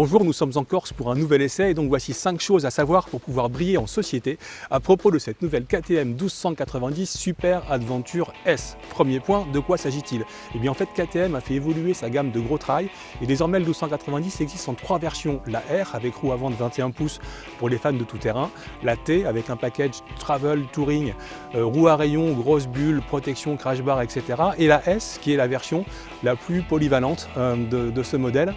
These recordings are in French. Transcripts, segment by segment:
Bonjour, nous sommes en Corse pour un nouvel essai et donc voici 5 choses à savoir pour pouvoir briller en société à propos de cette nouvelle KTM 1290 Super Adventure S. Premier point, de quoi s'agit-il? Eh bien en fait KTM a fait évoluer sa gamme de gros trails et désormais le 1290 existe en 3 versions. La R avec roue avant de 21 pouces pour les fans de tout terrain, la T avec un package Travel, Touring, roue à rayons, grosse bulle, protection, crash bar, etc. Et la S qui est la version la plus polyvalente de ce modèle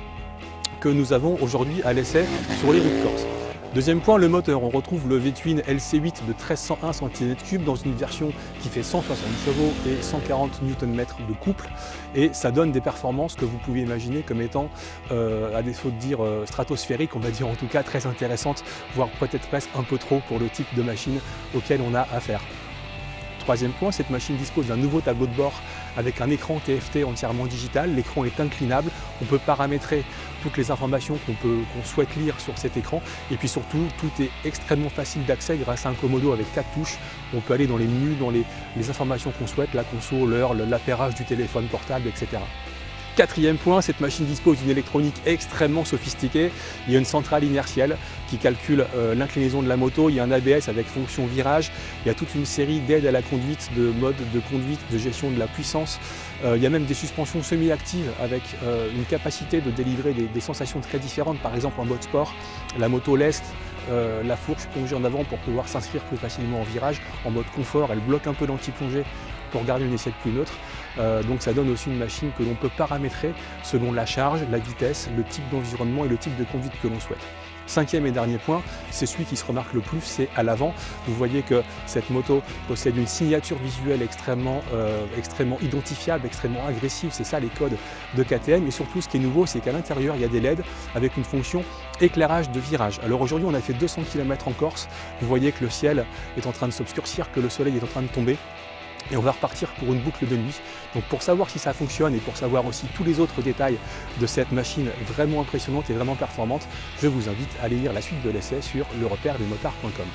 que nous avons aujourd'hui à l'essai sur les routes corse. Deuxième point, le moteur. On retrouve le V-Twin LC8 de 1301 cm3 dans une version qui fait 160 chevaux et 140 Nm de couple. Et ça donne des performances que vous pouvez imaginer comme étant, à défaut de dire stratosphériques, on va dire en tout cas très intéressantes, voire peut-être presque un peu trop pour le type de machine auquel on a affaire. Troisième point, cette machine dispose d'un nouveau tableau de bord avec un écran TFT entièrement digital. L'écran est inclinable, on peut paramétrer toutes les informations qu'on souhaite lire sur cet écran. Et puis surtout, tout est extrêmement facile d'accès grâce à un Komodo avec 4 touches. On peut aller dans les menus, dans les informations qu'on souhaite, la conso, l'heure, l'appairage du téléphone portable, etc. Quatrième point, cette machine dispose d'une électronique extrêmement sophistiquée. Il y a une centrale inertielle qui calcule l'inclinaison de la moto, il y a un ABS avec fonction virage, il y a toute une série d'aides à la conduite, de modes de conduite, de gestion de la puissance. Il y a même des suspensions semi-actives avec une capacité de délivrer des sensations très différentes. Par exemple en mode sport, la moto leste la fourche plongée en avant pour pouvoir s'inscrire plus facilement en virage. En mode confort, elle bloque un peu l'anti-plongée pour garder une assiette plus neutre. Donc ça donne aussi une machine que l'on peut paramétrer selon la charge, la vitesse, le type d'environnement et le type de conduite que l'on souhaite. Cinquième et dernier point, c'est celui qui se remarque le plus, c'est à l'avant. Vous voyez que cette moto possède une signature visuelle extrêmement identifiable, extrêmement agressive. C'est ça les codes de KTM. Et surtout, ce qui est nouveau, c'est qu'à l'intérieur, il y a des LED avec une fonction éclairage de virage. Alors aujourd'hui, on a fait 200 km en Corse. Vous voyez que le ciel est en train de s'obscurcir, que le soleil est en train de tomber. Et on va repartir pour une boucle de nuit. Donc pour savoir si ça fonctionne et pour savoir aussi tous les autres détails de cette machine vraiment impressionnante et vraiment performante, je vous invite à aller lire la suite de l'essai sur lerepairedesmotards.com.